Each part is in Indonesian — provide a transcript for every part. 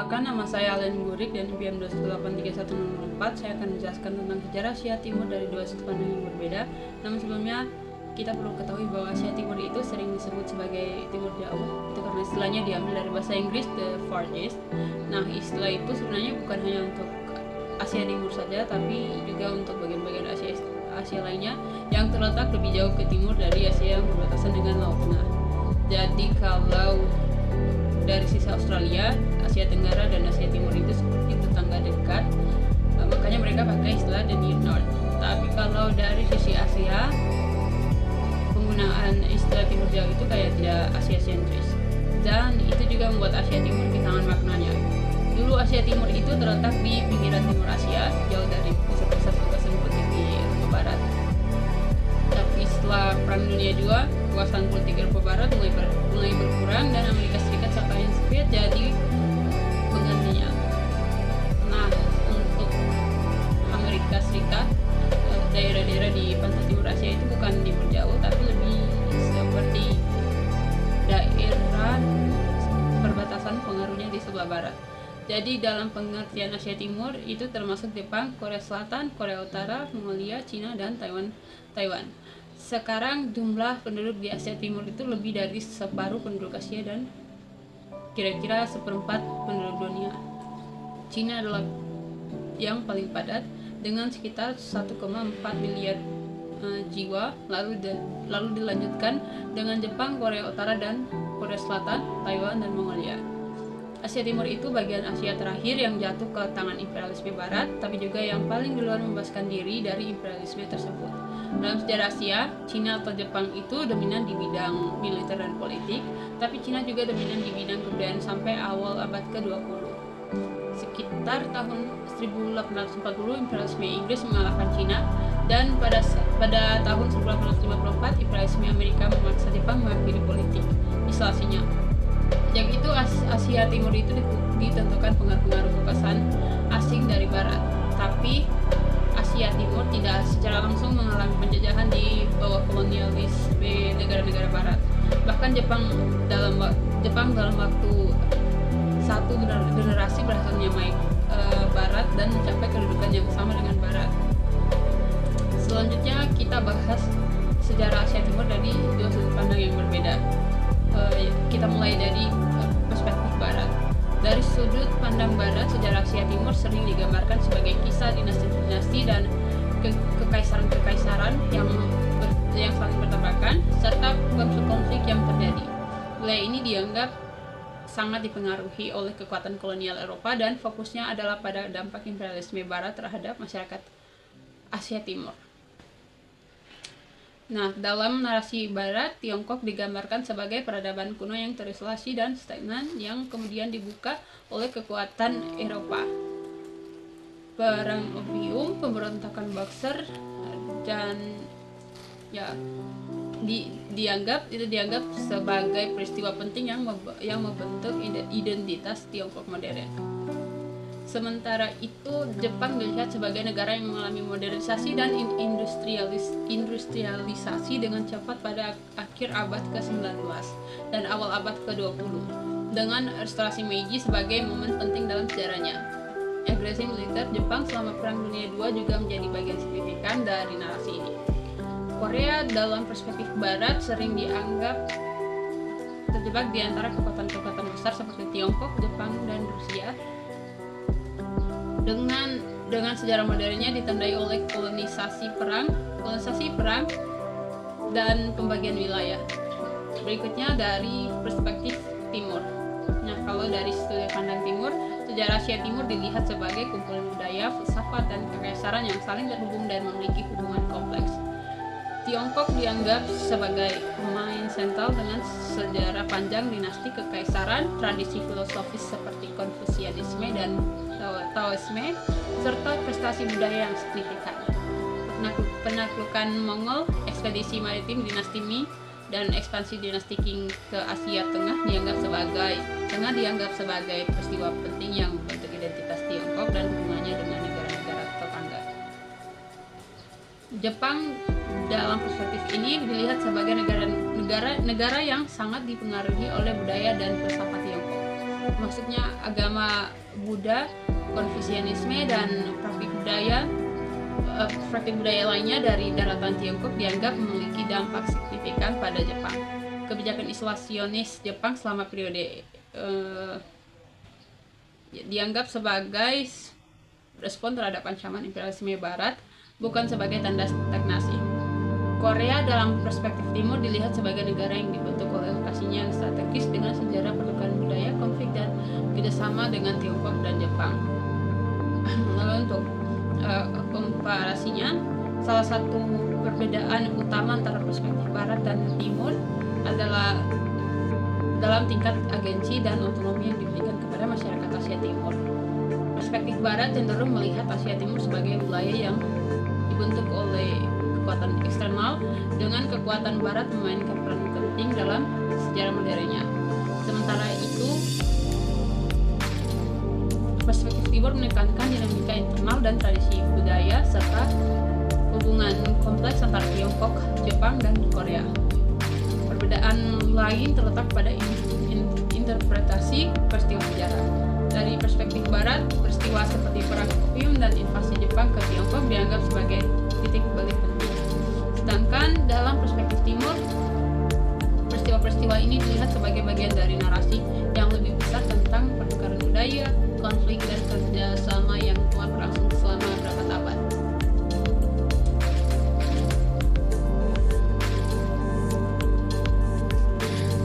Perkenalkan, nama saya Alen Gurik dan IPM 2183104. Saya akan menjelaskan tentang sejarah Asia Timur dari dua sudut pandang yang berbeda. Namun sebelumnya, kita perlu ketahui bahwa Asia Timur itu sering disebut sebagai Timur Jauh. Itu karena istilahnya diambil dari bahasa Inggris, the Far East. Nah, istilah itu sebenarnya bukan hanya untuk Asia Timur saja, tapi juga untuk bagian-bagian Asia lainnya yang terletak lebih jauh ke timur dari Asia yang berbatasan dengan Laut Tengah. Jadi kalau dari sisi Australia, Asia Tenggara dan Asia Timur itu seperti tetangga dekat, makanya mereka pakai istilah the Near North. Tapi kalau dari sisi Asia, penggunaan istilah Timur Jauh itu kayak tidak Asia sentris, dan itu juga membuat Asia Timur kehilangan maknanya. Dulu Asia Timur itu terletak di pinggiran timur Asia, jauh dari pusat-pusat kekuasaan politik di Eropa Barat. Tapi setelah Perang Dunia II, kekuasaan politik Eropa Barat mulai berkurang dan Amerika Serikat serta Uni Soviet jadi penggantinya. Nah, untuk Amerika Serikat, daerah-daerah di pantai timur Asia itu bukan timur jauh, tapi lebih seperti daerah perbatasan pengaruhnya di sebelah barat. Jadi dalam pengertian Asia Timur itu termasuk Jepang, Korea Selatan, Korea Utara, Mongolia, Cina, dan Taiwan. Sekarang jumlah penduduk di Asia Timur itu lebih dari separuh penduduk Asia dan kira-kira seperempat penduduk dunia. Cina adalah yang paling padat dengan sekitar 1,4 miliar jiwa, lalu dilanjutkan dengan Jepang, Korea Utara, dan Korea Selatan, Taiwan, dan Mongolia. Asia Timur itu bagian Asia terakhir yang jatuh ke tangan imperialisme Barat, tapi juga yang paling duluan membebaskan diri dari imperialisme tersebut. Dalam sejarah Asia, Cina atau Jepang itu dominan di bidang militer dan politik, tapi Cina juga dominan di bidang kebudayaan sampai awal abad ke-20. Sekitar tahun 1840, imperialisme Inggris mengalahkan Cina, dan pada tahun 1854, imperialisme Amerika memaksa Jepang mengakhiri politik isolasinya. Sejak itu Asia Timur itu ditentukan pengaruh-pengaruh kekuasaan asing dari Barat, tapi Asia Timur tidak secara langsung mengalami penjajahan di bawah kolonialisme negara-negara Barat. Bahkan Jepang dalam waktu satu generasi berhasil menyamai Barat dan mencapai kedudukan yang sama dengan Barat. Selanjutnya kita bahas sejarah Asia Timur dari dua sudut pandang yang berbeda. Kita mulai dari perspektif Barat. Dari sudut pandang Barat, sejarah Asia Timur sering digambarkan sebagai kisah dinasti-dinasti dan kekaisaran-kekaisaran yang saling bertabrakan serta konflik-konflik yang terjadi. Wilayah ini dianggap sangat dipengaruhi oleh kekuatan kolonial Eropa dan fokusnya adalah pada dampak imperialisme Barat terhadap masyarakat Asia Timur. Nah, dalam narasi Barat, Tiongkok digambarkan sebagai peradaban kuno yang terisolasi dan stagnan yang kemudian dibuka oleh kekuatan Eropa. Perang Opium, pemberontakan Boxer, dan dianggap sebagai peristiwa penting yang membentuk identitas Tiongkok modern. Sementara itu, Jepang dilihat sebagai negara yang mengalami modernisasi dan industrialisasi dengan cepat pada akhir abad ke-19 dan awal abad ke-20, dengan restorasi Meiji sebagai momen penting dalam sejarahnya. Agresi militer Jepang selama Perang Dunia II juga menjadi bagian signifikan dari narasi ini. Korea dalam perspektif Barat sering dianggap terjebak di antara kekuatan-kekuatan besar seperti Tiongkok, Jepang, dan Rusia. Dengan sejarah modernnya ditandai oleh kolonisasi perang dan pembagian wilayah. Berikutnya dari perspektif Timur. Nah, kalau dari sudut pandang Timur, sejarah Asia Timur dilihat sebagai kumpulan budaya, filsafat, dan kekaisaran yang saling terhubung dan memiliki hubungan kompleks. Tiongkok dianggap sebagai pemain sentral dengan sejarah panjang dinasti kekaisaran, tradisi filosofis seperti Konfusianisme dan Taoisme, serta prestasi budaya yang signifikan. Penaklukan Mongol, ekspedisi maritim dinasti Ming, dan ekspansi dinasti Qing ke Asia Tengah dianggap sebagai peristiwa penting yang membentuk identitas Tiongkok dan hubungannya dengan negara-negara tetangga. Jepang dalam perspektif ini dilihat sebagai negara yang sangat dipengaruhi oleh budaya dan filsafat Tiongkok. maksudnya agama Buddha, Konfusianisme, dan praktik budaya lainnya dari daratan Tiongkok dianggap memiliki dampak signifikan pada Jepang. Kebijakan isolasionis Jepang selama periode dianggap sebagai respon terhadap ancaman imperialisme Barat, bukan sebagai tanda stagnasi. Korea dalam perspektif Timur dilihat sebagai negara yang dibentuk oleh lokasinya yang strategis dengan sejarah pertukaran budaya, konflik, dan kerjasama dengan Tiongkok dan Jepang. Lalu untuk komparasinya, salah satu perbedaan utama antara perspektif Barat dan Timur adalah dalam tingkat agensi dan otonomi yang diberikan kepada masyarakat Asia Timur. Perspektif Barat cenderung melihat Asia Timur sebagai wilayah yang dibentuk oleh kekuatan eksternal, dengan kekuatan Barat memainkan peran penting dalam sejarah modernnya. Sementara itu, perspektif Timur menekankan dinamika internal dan tradisi budaya serta hubungan kompleks antara Tiongkok, Jepang, dan Korea. Perbedaan lain terletak pada interpretasi peristiwa sejarah. Dari perspektif Barat, peristiwa seperti Perang Opium dan invasi Jepang ke Tiongkok dianggap sebagai titik balik penting. Sedangkan dalam perspektif Timur, peristiwa-peristiwa ini dilihat sebagai bagian dari narasi yang lebih besar tentang pertukaran budaya, konflik, dan kerjasama yang telah berlangsung selama beberapa abad.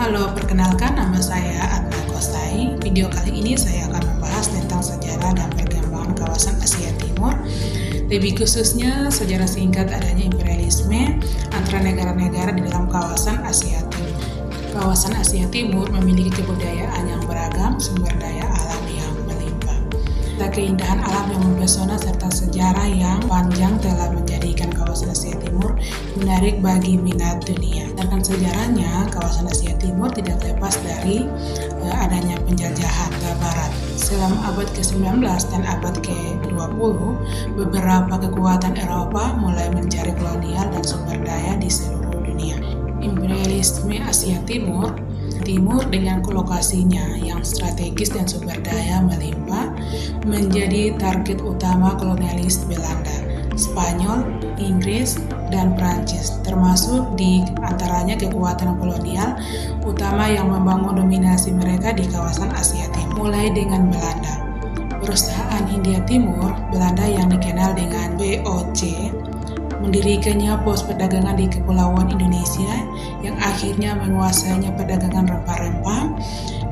Halo, perkenalkan nama saya Adna Kostai. Video kali ini saya akan membahas tentang sejarah dan perkembangan kawasan Asia Timur. Lebih khususnya sejarah singkat adanya imperialisme antara negara-negara di dalam kawasan Asia Timur. Kawasan Asia Timur memiliki kebudayaan yang beragam, sumber daya alam yang melimpah, keindahan alam yang mempesona, serta sejarah yang panjang telah menjadikan kawasan Asia Timur menarik bagi minat dunia. Sedangkan sejarahnya, kawasan Asia Timur tidak lepas dari adanya penjajahan ke Barat. Selama abad ke-19 dan abad ke-20, beberapa kekuatan Eropa mulai mencari kolonial dan sumber daya di seluruh dunia. Imperialisme Asia Timur dengan lokasinya yang strategis dan sumber daya melimpah menjadi target utama kolonialis Belanda, Spanyol, Inggris, dan Prancis, termasuk di antaranya kekuatan kolonial utama yang membangun dominasi mereka di kawasan Asia Timur, mulai dengan Belanda. Perusahaan Hindia Timur, Belanda yang dikenal dengan VOC, mendirikannya pos perdagangan di Kepulauan Indonesia yang akhirnya menguasainya perdagangan rempah-rempah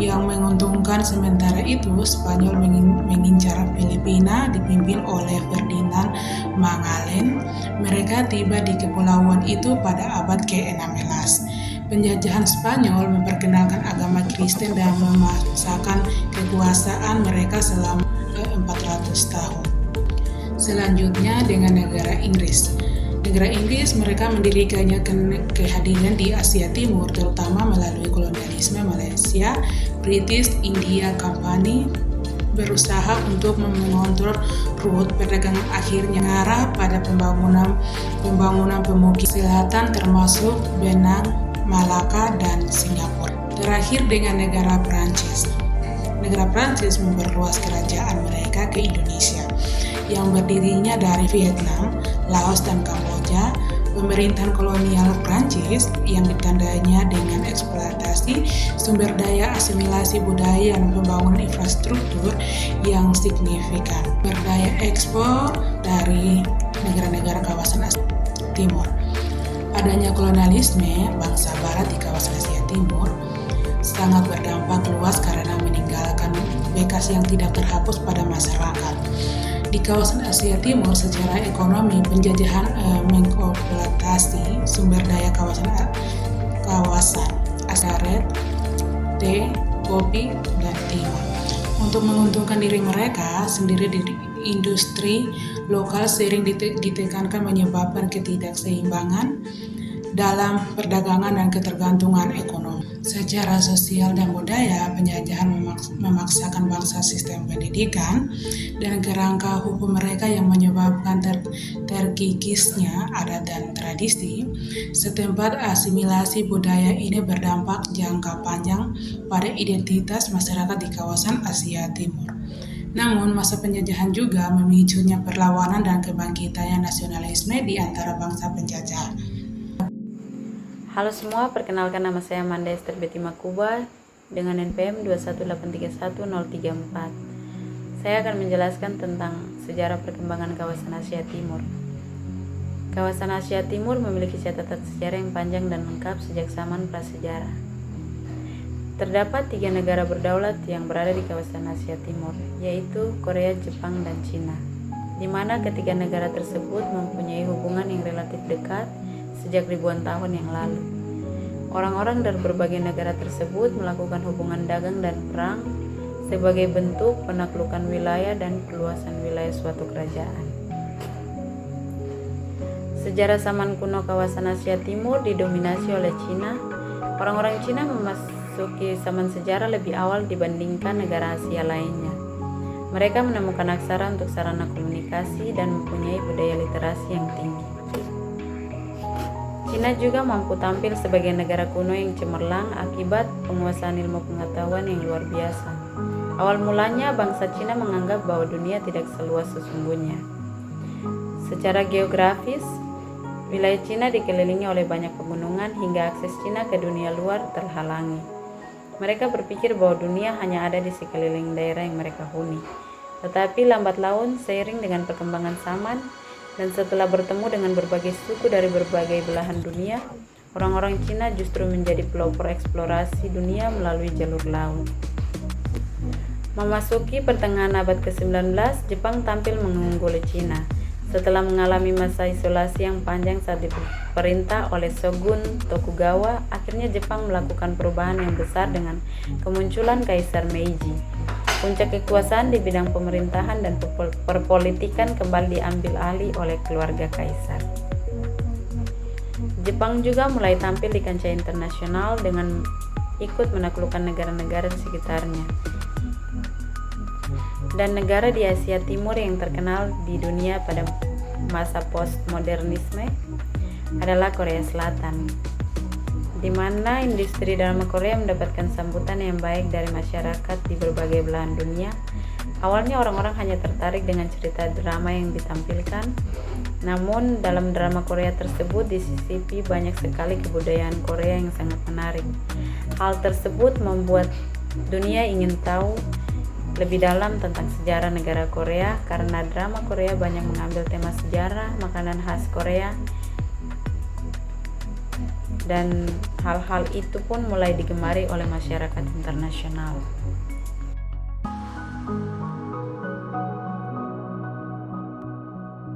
yang menguntungkan. Sementara itu, Spanyol mengincar Filipina dipimpin oleh Ferdinand Magellan. Mereka tiba di kepulauan itu pada abad ke-16. Penjajahan Spanyol memperkenalkan agama Kristen dan memaksakan kekuasaan mereka selama 400 tahun. Selanjutnya dengan negara Inggris. Negara Inggris mereka mendirikannya kehadiran di Asia Timur terutama melalui kolonialisme Malaysia. British India Company berusaha untuk mengontrol rute perdagangan, akhirnya mengarah pada pembangunan pemukiman selatan termasuk Penang, Malaka, dan Singapura. Terakhir dengan negara Prancis. Negara Prancis memperluas kerajaan mereka ke Indonesia yang berdirinya dari Vietnam, Laos, dan Kamboja. Pemerintahan kolonial Prancis yang ditandainya dengan eksploitasi sumber daya, asimilasi budaya, dan pembangunan infrastruktur yang signifikan. Berdaya ekspor dari negara-negara kawasan Asia Timur. Adanya kolonialisme bangsa Barat di kawasan Asia Timur sangat berdampak luas karena meninggalkan bekas yang tidak terhapus pada masyarakat. Di kawasan Asia Timur, secara ekonomi penjajahan mengeksploitasi sumber daya kawasan sawit, teh, kopi, dan timun untuk menguntungkan diri mereka sendiri. Di industri lokal sering ditekankan, menyebabkan ketidakseimbangan dalam perdagangan dan ketergantungan ekonomi. Secara sosial dan budaya, penjajahan memaksakan bangsa sistem pendidikan dan kerangka hukum mereka yang menyebabkan terkikisnya adat dan tradisi. Setempat asimilasi budaya ini berdampak jangka panjang pada identitas masyarakat di kawasan Asia Timur. Namun, masa penjajahan juga memicunya perlawanan dan kebangkitan nasionalisme di antara bangsa penjajah. Halo semua, perkenalkan nama saya Amanda Esther Betty Makuba dengan NPM 218310334. Saya akan menjelaskan tentang sejarah perkembangan kawasan Asia Timur. Kawasan Asia Timur memiliki catatan sejarah yang panjang dan lengkap sejak zaman prasejarah. Terdapat 3 negara berdaulat yang berada di kawasan Asia Timur, yaitu Korea, Jepang, dan Cina, di mana ketiga negara tersebut mempunyai hubungan yang relatif dekat sejak ribuan tahun yang lalu. Orang-orang dari berbagai negara tersebut melakukan hubungan dagang dan perang sebagai bentuk penaklukan wilayah dan perluasan wilayah suatu kerajaan. Sejarah zaman kuno kawasan Asia Timur didominasi oleh Cina. Orang-orang Cina memasuki zaman sejarah lebih awal dibandingkan negara Asia lainnya. Mereka menemukan aksara untuk sarana komunikasi dan mempunyai budaya literasi yang tinggi. Cina juga mampu tampil sebagai negara kuno yang cemerlang akibat penguasaan ilmu pengetahuan yang luar biasa. Awal mulanya bangsa Cina menganggap bahwa dunia tidak seluas sesungguhnya. Secara geografis, wilayah Cina dikelilingi oleh banyak pegunungan hingga akses Cina ke dunia luar terhalangi. Mereka berpikir bahwa dunia hanya ada di sekeliling daerah yang mereka huni. Tetapi lambat laun, seiring dengan perkembangan zaman, dan setelah bertemu dengan berbagai suku dari berbagai belahan dunia, orang-orang Cina justru menjadi pelopor eksplorasi dunia melalui jalur laut. Memasuki pertengahan abad ke-19, Jepang tampil mengungguli Cina. Setelah mengalami masa isolasi yang panjang saat diperintah oleh Shogun Tokugawa, akhirnya Jepang melakukan perubahan yang besar dengan kemunculan Kaisar Meiji. Puncak kekuasaan di bidang pemerintahan dan perpolitikan kembali diambil alih oleh keluarga kaisar. Jepang juga mulai tampil di kancah internasional dengan ikut menaklukkan negara-negara di sekitarnya. Dan negara di Asia Timur yang terkenal di dunia pada masa postmodernisme adalah Korea Selatan, di mana industri drama Korea mendapatkan sambutan yang baik dari masyarakat di berbagai belahan dunia. Awalnya orang-orang hanya tertarik dengan cerita drama yang ditampilkan, namun dalam drama Korea tersebut disisipi banyak sekali kebudayaan Korea yang sangat menarik. Hal tersebut membuat dunia ingin tahu lebih dalam tentang sejarah negara Korea, karena drama Korea banyak mengambil tema sejarah, makanan khas Korea, dan hal-hal itu pun mulai digemari oleh masyarakat internasional.